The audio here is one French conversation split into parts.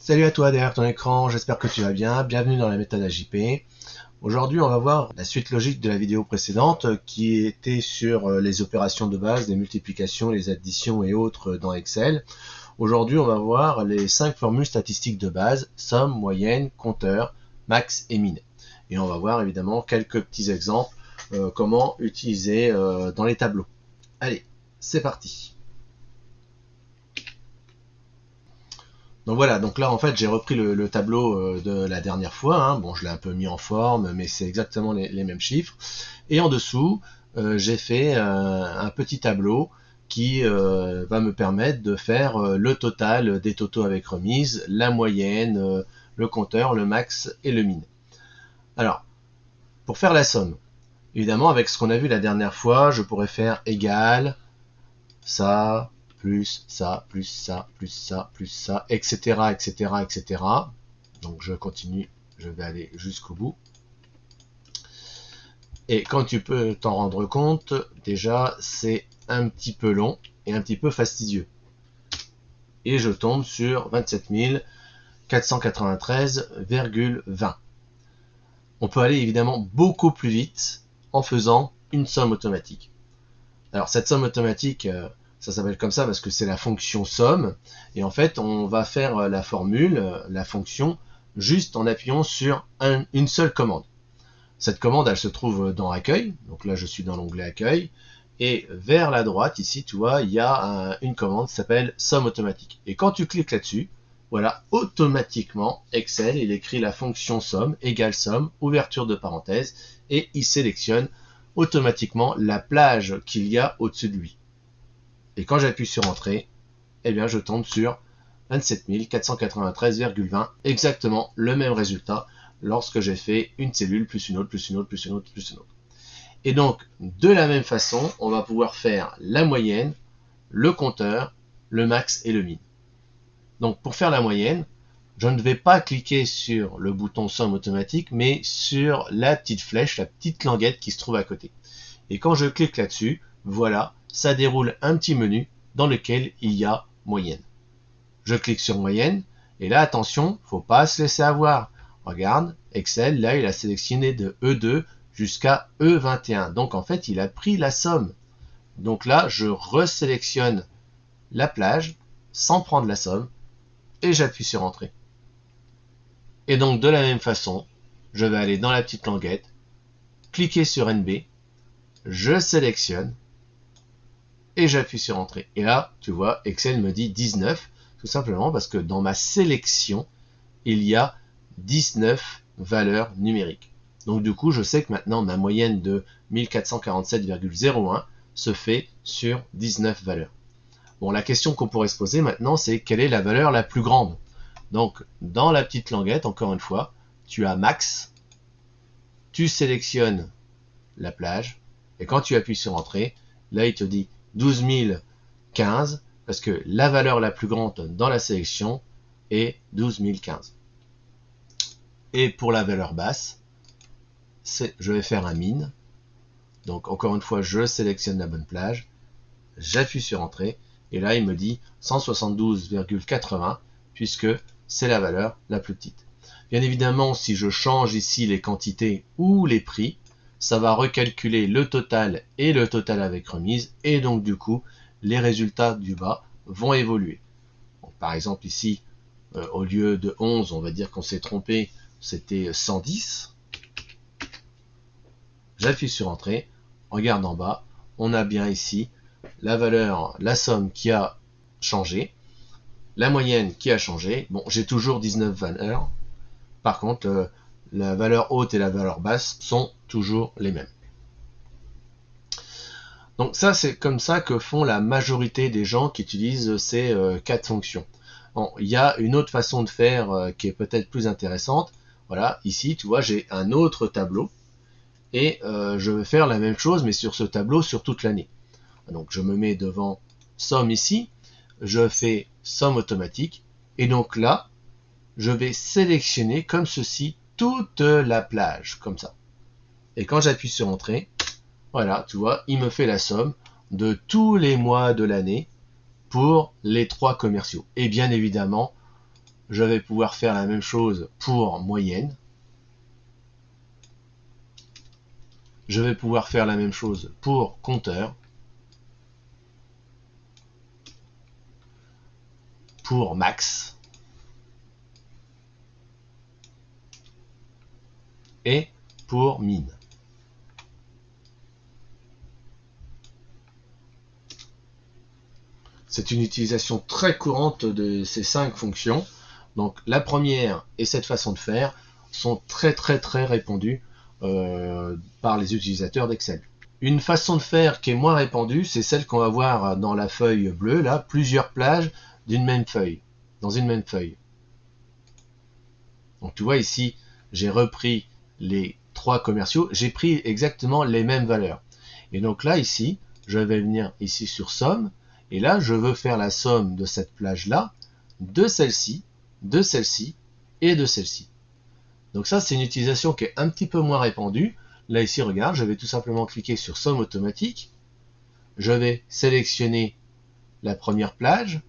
Salut à toi derrière ton écran, j'espère que tu vas bien, bienvenue dans la méthode AJP. Aujourd'hui on va voir la suite logique de la vidéo précédente qui était sur les opérations de base, les multiplications, les additions et autres dans Excel. Aujourd'hui on va voir les 5 formules statistiques de base, somme, moyenne, compteur, max et min. Et on va voir évidemment quelques petits exemples comment utiliser dans les tableaux. Allez, c'est parti. Donc voilà, donc là en fait j'ai repris le tableau de la dernière fois, hein. Bon je l'ai un peu mis en forme, mais c'est exactement les mêmes chiffres. Et en dessous, j'ai fait un petit tableau qui va me permettre de faire le total des totaux avec remise, la moyenne, le compteur, le max et le min. Alors, pour faire la somme, évidemment avec ce qu'on a vu la dernière fois, je pourrais faire égal, ça, plus ça, plus ça, plus ça, plus ça, etc., etc., etc. Donc je continue, je vais aller jusqu'au bout. Et quand tu peux t'en rendre compte, déjà c'est un petit peu long et un petit peu fastidieux. Et je tombe sur 27 493,20. On peut aller évidemment beaucoup plus vite en faisant une somme automatique. Alors cette somme automatique, ça s'appelle comme ça parce que c'est la fonction somme, et en fait on va faire la formule, la fonction, juste en appuyant sur une seule commande. Cette commande elle se trouve dans accueil, donc là je suis dans l'onglet accueil, et vers la droite ici tu vois il y a une commande qui s'appelle somme automatique, et quand tu cliques là-dessus, voilà, automatiquement Excel il écrit la fonction somme égale somme, ouverture de parenthèse, et il sélectionne automatiquement la plage qu'il y a au-dessus de lui. Et quand j'appuie sur Entrée, eh bien je tombe sur 27 493,20, exactement le même résultat lorsque j'ai fait une cellule plus une autre, plus une autre, plus une autre, plus une autre. Et donc, de la même façon, on va pouvoir faire la moyenne, le compteur, le max et le min. Donc pour faire la moyenne, je ne vais pas cliquer sur le bouton somme automatique, mais sur la petite flèche, la petite languette qui se trouve à côté. Et quand je clique là-dessus, voilà, ça déroule un petit menu dans lequel il y a moyenne. Je clique sur moyenne, et là, attention, faut pas se laisser avoir. Regarde, Excel, là, il a sélectionné de E2 jusqu'à E21. Donc, en fait, il a pris la somme. Donc là, je resélectionne la plage sans prendre la somme, et j'appuie sur Entrée. Et donc, de la même façon, je vais aller dans la petite languette, cliquer sur NB, je sélectionne, et j'appuie sur Entrée. Et là, tu vois, Excel me dit 19, tout simplement parce que dans ma sélection, il y a 19 valeurs numériques. Donc du coup, je sais que maintenant, ma moyenne de 1447,01 se fait sur 19 valeurs. Bon, la question qu'on pourrait se poser maintenant, c'est quelle est la valeur la plus grande? Donc, dans la petite languette, encore une fois, tu as max, tu sélectionnes la plage, et quand tu appuies sur Entrée, là, il te dit 12 015, parce que la valeur la plus grande dans la sélection est 12 015. Et pour la valeur basse, je vais faire un min. Donc encore une fois, je sélectionne la bonne plage, j'appuie sur Entrée, et là il me dit 172,80, puisque c'est la valeur la plus petite. Bien évidemment, si je change ici les quantités ou les prix, ça va recalculer le total et le total avec remise, et donc du coup, les résultats du bas vont évoluer. Donc, par exemple ici, au lieu de 11, on va dire qu'on s'est trompé, c'était 110. J'appuie sur Entrée, regarde en bas, on a bien ici la valeur, la somme qui a changé, la moyenne qui a changé. Bon, j'ai toujours 19 valeurs, par contre, la valeur haute et la valeur basse sont toujours les mêmes. Donc ça, c'est comme ça que font la majorité des gens qui utilisent ces 4 fonctions. Bon, il y a une autre façon de faire qui est peut-être plus intéressante. Voilà, ici, tu vois, j'ai un autre tableau, et je vais faire la même chose, mais sur ce tableau, sur toute l'année. Donc je me mets devant somme ici, je fais somme automatique, et donc là, je vais sélectionner comme ceci toute la plage, comme ça. Et quand j'appuie sur Entrée, voilà, tu vois, il me fait la somme de tous les mois de l'année pour les 3 commerciaux. Et bien évidemment, je vais pouvoir faire la même chose pour moyenne. Je vais pouvoir faire la même chose pour compteur, pour max et pour min. C'est une utilisation très courante de ces 5 fonctions. Donc la première et cette façon de faire sont très répandues par les utilisateurs d'Excel. Une façon de faire qui est moins répandue, c'est celle qu'on va voir dans la feuille bleue, là, plusieurs plages d'une même feuille, dans une même feuille. Donc tu vois ici, j'ai repris les 3 commerciaux, j'ai pris exactement les mêmes valeurs. Et donc là, ici, je vais venir ici sur somme, et là, je veux faire la somme de cette plage-là, de celle-ci et de celle-ci. Donc ça, c'est une utilisation qui est un petit peu moins répandue. Là, ici, regarde, je vais tout simplement cliquer sur somme automatique. Je vais sélectionner la première plage.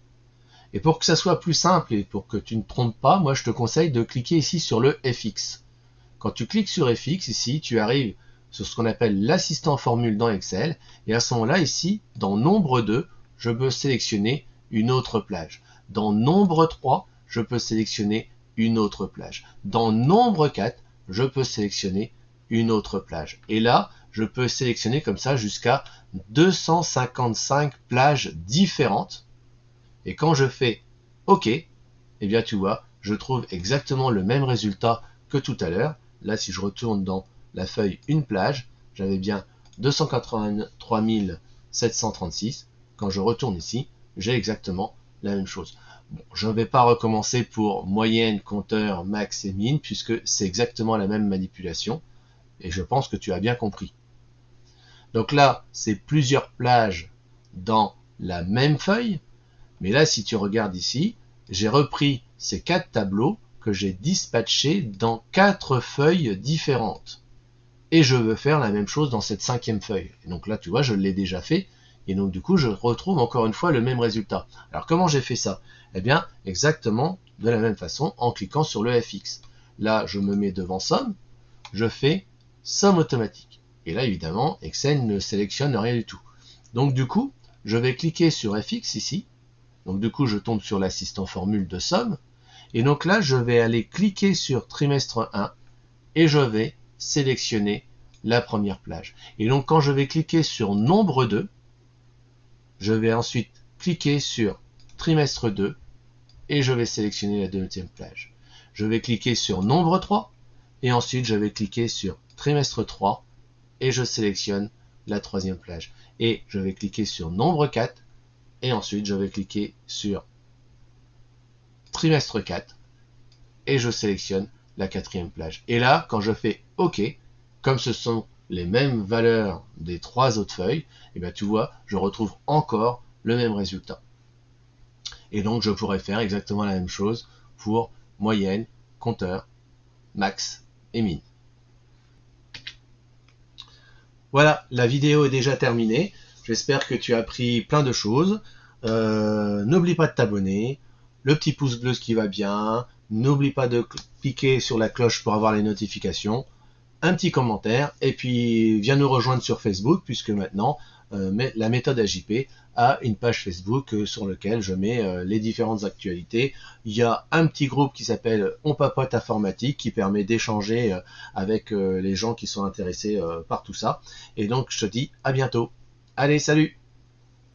Et pour que ça soit plus simple et pour que tu ne te trompes pas, moi, je te conseille de cliquer ici sur le FX. Quand tu cliques sur FX, ici, tu arrives sur ce qu'on appelle l'assistant formule dans Excel. Et à ce moment-là, ici, dans nombre 2, je peux sélectionner une autre plage. Dans nombre 3, je peux sélectionner une autre plage. Dans nombre 4, je peux sélectionner une autre plage. Et là, je peux sélectionner comme ça jusqu'à 255 plages différentes. Et quand je fais OK, eh bien tu vois, je trouve exactement le même résultat que tout à l'heure. Là, si je retourne dans la feuille une plage, j'avais bien 283 736. Quand je retourne ici, j'ai exactement la même chose. Bon, je ne vais pas recommencer pour moyenne, compteur, max et min, puisque c'est exactement la même manipulation. Et je pense que tu as bien compris. Donc là, c'est plusieurs plages dans la même feuille. Mais là, si tu regardes ici, j'ai repris ces 4 tableaux que j'ai dispatchés dans 4 feuilles différentes. Et je veux faire la même chose dans cette 5e feuille. Et donc là, tu vois, je l'ai déjà fait. Et donc du coup, je retrouve encore une fois le même résultat. Alors comment j'ai fait ça? Eh bien, exactement de la même façon, en cliquant sur le FX. Là, je me mets devant somme, je fais somme automatique. Et là, évidemment, Excel ne sélectionne rien du tout. Donc du coup, je vais cliquer sur FX ici. Donc du coup, je tombe sur l'assistant formule de somme. Et donc là, je vais aller cliquer sur trimestre 1 et je vais sélectionner la première plage. Et donc quand je vais cliquer sur nombre 2, je vais ensuite cliquer sur trimestre 2 et je vais sélectionner la deuxième plage. Je vais cliquer sur nombre 3 et ensuite je vais cliquer sur trimestre 3 et je sélectionne la troisième plage. Et je vais cliquer sur nombre 4 et ensuite je vais cliquer sur trimestre 4 et je sélectionne la quatrième plage. Et là, quand je fais OK, comme ce sont les mêmes valeurs des 3 autres feuilles, et bien tu vois, je retrouve encore le même résultat. Et donc je pourrais faire exactement la même chose pour moyenne, compteur, max et min. Voilà, la vidéo est déjà terminée. J'espère que tu as appris plein de choses. N'oublie pas de t'abonner, le petit pouce bleu qui va bien. N'oublie pas de cliquer sur la cloche pour avoir les notifications. Un petit commentaire et puis viens nous rejoindre sur Facebook puisque maintenant la méthode AJP a une page Facebook sur laquelle je mets les différentes actualités. Il y a un petit groupe qui s'appelle On Papote Informatique qui permet d'échanger avec les gens qui sont intéressés par tout ça. Et donc je te dis à bientôt. Allez, salut!